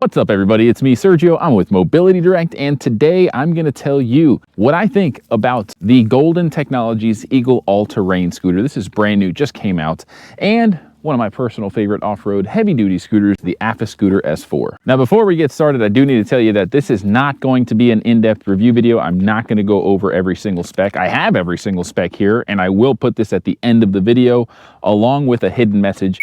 What's up everybody, it's me Sergio, I'm with Mobility Direct, and today I'm going to tell you what I think about the Golden Technologies Eagle All-Terrain scooter. This is brand new, just came out, and one of my personal favorite off-road heavy-duty scooters, the Accessory S4. Now before we get started, I do need to tell you that this is not going to be an in-depth review video. I'm not going to go over every single spec. I have every single spec here, and I will put this at the end of the video along with a hidden message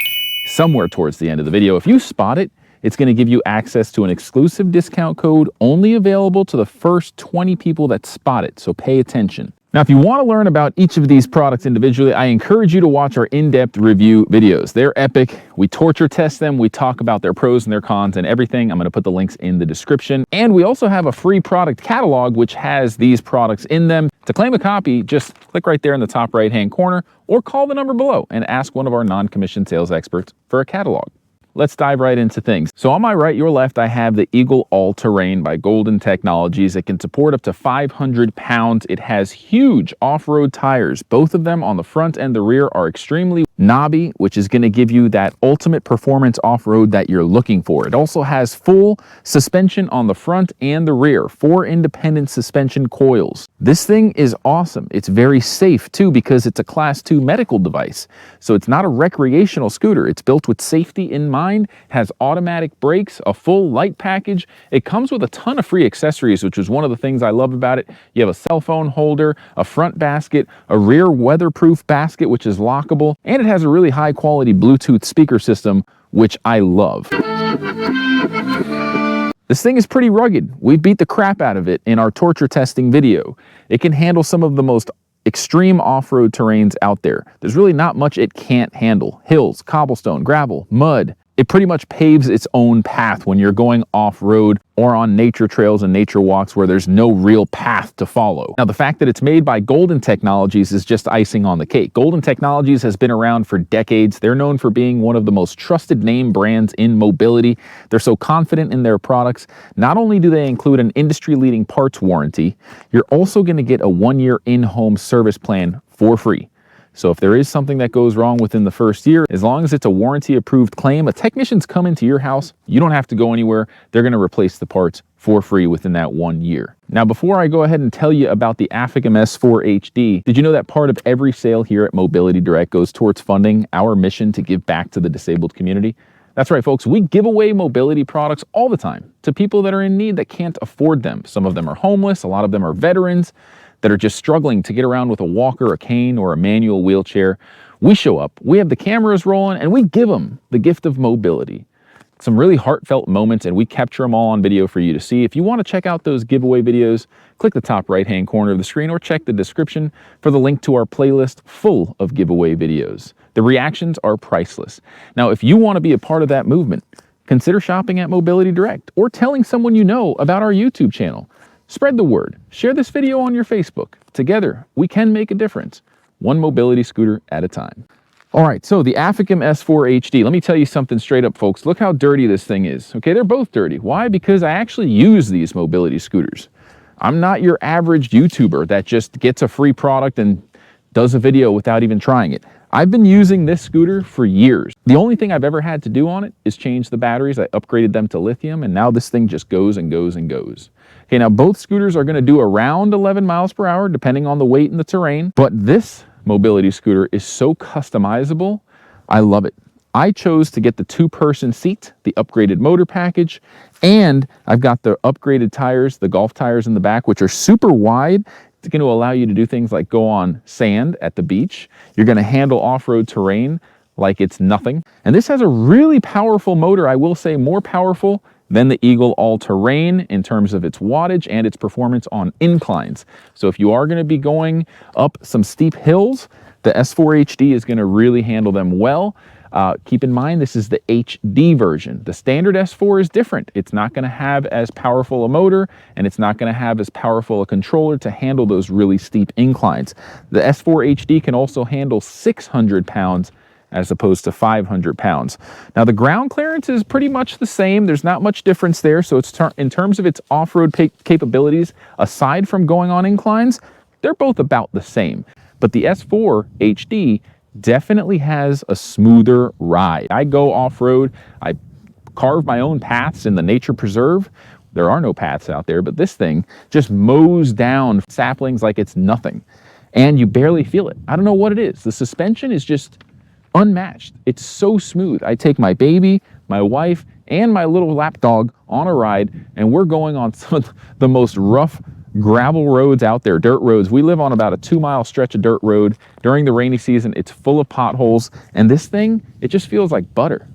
somewhere towards the end of the video. If you spot it, it's going to give you access to an exclusive discount code only available to the first 20 people that spot it, so pay attention. Now, if you want to learn about each of these products individually, I encourage you to watch our in-depth review videos. They're epic. We torture test them. We talk about their pros and their cons and everything. I'm going to put the links in the description. And we also have a free product catalog which has these products in them. To claim a copy, just click right there in the top right-hand corner or call the number below and ask one of our non-commissioned sales experts for a catalog. Let's dive right into things. So on my right, your left, I have the Eagle All-Terrain by Golden Technologies. It can support up to 500 pounds. It has huge off-road tires. Both of them on the front and the rear are extremely knobby, which is going to give you that ultimate performance off-road that you're looking for. It also has full suspension on the front and the rear, 4 independent suspension coils. This thing is awesome. It's very safe too because it's a class 2 medical device. So it's not a recreational scooter. It's built with safety in mind, has automatic brakes, a full light package. It comes with a ton of free accessories, which is one of the things I love about it. You have a cell phone holder, a front basket, a rear weatherproof basket, which is lockable, and it has a really high quality Bluetooth speaker system, which I love. This thing is pretty rugged. We beat the crap out of it in our torture testing video. It can handle some of the most extreme off-road terrains out there. There's really not much it can't handle. Hills, cobblestone, gravel, mud. It pretty much paves its own path when you're going off-road or on nature trails and nature walks where there's no real path to follow. Now, the fact that it's made by Golden Technologies is just icing on the cake. Golden Technologies has been around for decades. They're known for being one of the most trusted name brands in mobility. They're so confident in their products. Not only do they include an industry-leading parts warranty, you're also going to get a 1-year in-home service plan for free. So if there is something that goes wrong within the first year, as long as it's a warranty-approved claim, a technician's come into your house, you don't have to go anywhere. They're going to replace the parts for free within that 1 year. Now, before I go ahead and tell you about the Afikim S4 HD, did you know that part of every sale here at Mobility Direct goes towards funding our mission to give back to the disabled community? That's right, folks. We give away mobility products all the time to people that are in need that can't afford them. Some of them are homeless. A lot of them are veterans that are just struggling to get around with a walker, a cane, or a manual wheelchair. We show up, we have the cameras rolling, and we give them the gift of mobility. Some really heartfelt moments, and we capture them all on video for you to see. If you want to check out those giveaway videos, click the top right-hand corner of the screen or check the description for the link to our playlist full of giveaway videos. The reactions are priceless. Now, if you want to be a part of that movement, consider shopping at Mobility Direct or telling someone you know about our YouTube channel. Spread the word. Share this video on your Facebook. Together, we can make a difference, one mobility scooter at a time. All right, so the Afikim S4 HD. Let me tell you something straight up, folks. Look how dirty this thing is. Okay, they're both dirty. Why? Because I actually use these mobility scooters. I'm not your average YouTuber that just gets a free product and does a video without even trying it. I've been using this scooter for years. The only thing I've ever had to do on it is change the batteries. I upgraded them to lithium, and now this thing just goes and goes and goes. Okay, now both scooters are going to do around 11 miles per hour, depending on the weight and the terrain. But this mobility scooter is so customizable. I love it. I chose to get the 2-person seat, the upgraded motor package, and I've got the upgraded tires, the golf tires in the back, which are super wide. It's going to allow you to do things like go on sand at the beach. You're going to handle off-road terrain like it's nothing. And this has a really powerful motor. I will say more powerful than the Eagle All-Terrain in terms of its wattage and its performance on inclines. So if you are going to be going up some steep hills, the S4 HD is going to really handle them well. Keep in mind, this is the HD version. The standard S4 is different. It's not going to have as powerful a motor, and it's not going to have as powerful a controller to handle those really steep inclines. The S4 HD can also handle 600 pounds as opposed to 500 pounds. Now, the ground clearance is pretty much the same. There's not much difference there. So it's in terms of its off-road capabilities, aside from going on inclines, they're both about the same. But the S4 HD definitely has a smoother ride. I go off-road, I carve my own paths in the nature preserve. There are no paths out there, but this thing just mows down saplings like it's nothing. And you barely feel it. I don't know what it is. The suspension is just unmatched. It's so smooth. I take my baby, my wife, and my little lap dog on a ride, and we're going on some of the most rough gravel roads out there, dirt roads. We live on about a 2-mile stretch of dirt road. During the rainy season, it's full of potholes, and this thing, it just feels like butter.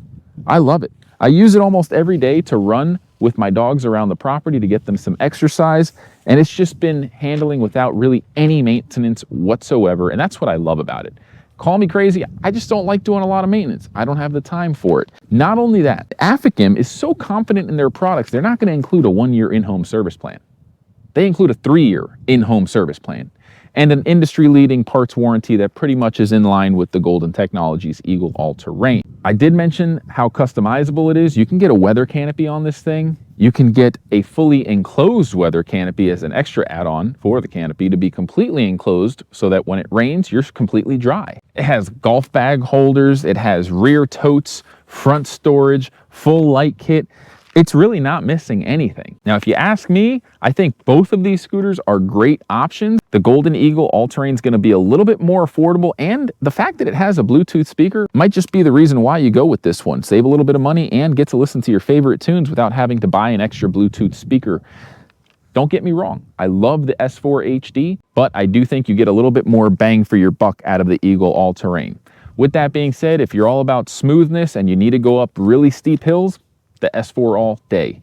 I love it. I use it almost every day to run with my dogs around the property to get them some exercise, and it's just been handling without really any maintenance whatsoever, and that's what I love about it. Call me crazy, I just don't like doing a lot of maintenance. I don't have the time for it. Not only that, Afikim is so confident in their products, they're not going to include a 1-year in-home service plan. They include a 3-year in-home service plan and an industry-leading parts warranty that pretty much is in line with the Golden Technologies Eagle All-Terrain. I did mention how customizable it is. You can get a weather canopy on this thing. You can get a fully enclosed weather canopy as an extra add-on for the canopy to be completely enclosed so that when it rains, you're completely dry. It has golf bag holders. It has rear totes, front storage, full light kit. It's really not missing anything. Now, if you ask me, I think both of these scooters are great options. The Golden Eagle All-Terrain is going to be a little bit more affordable, and the fact that it has a Bluetooth speaker might just be the reason why you go with this one. Save a little bit of money and get to listen to your favorite tunes without having to buy an extra Bluetooth speaker. Don't get me wrong, I love the S4 HD, but I do think you get a little bit more bang for your buck out of the Eagle All-Terrain. With that being said, if you're all about smoothness and you need to go up really steep hills, the S4 all day.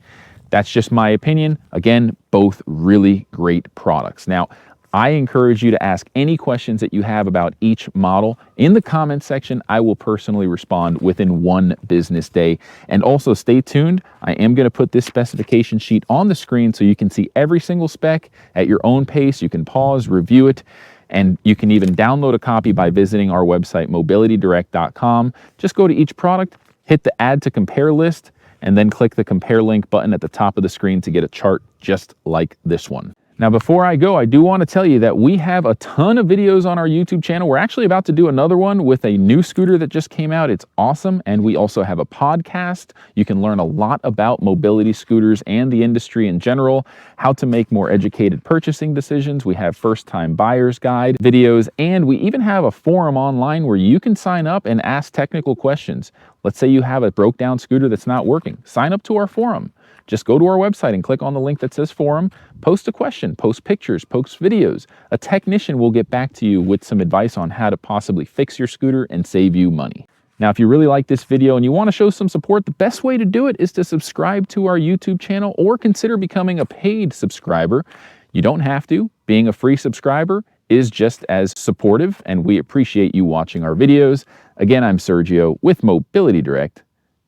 That's just my opinion. Again, both really great products. Now, I encourage you to ask any questions that you have about each model in the comment section. I will personally respond within 1 business day. And also stay tuned. I am going to put this specification sheet on the screen so you can see every single spec at your own pace. You can pause, review it, and you can even download a copy by visiting our website, mobilitydirect.com. Just go to each product, hit the add to compare list, and then click the compare link button at the top of the screen to get a chart just like this one. Now, before I go, I do want to tell you that we have a ton of videos on our YouTube channel. We're actually about to do another one with a new scooter that just came out. It's awesome. And we also have a podcast. You can learn a lot about mobility scooters and the industry in general, how to make more educated purchasing decisions. We have first-time buyer's guide videos, and we even have a forum online where you can sign up and ask technical questions. Let's say you have a broke down scooter that's not working. Sign up to our forum. Just go to our website and click on the link that says forum, post a question, post pictures, post videos. A technician will get back to you with some advice on how to possibly fix your scooter and save you money. Now, if you really like this video and you want to show some support, the best way to do it is to subscribe to our YouTube channel or consider becoming a paid subscriber. You don't have to. Being a free subscriber is just as supportive, and we appreciate you watching our videos. Again, I'm Sergio with Mobility Direct.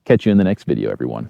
Catch you in the next video, everyone.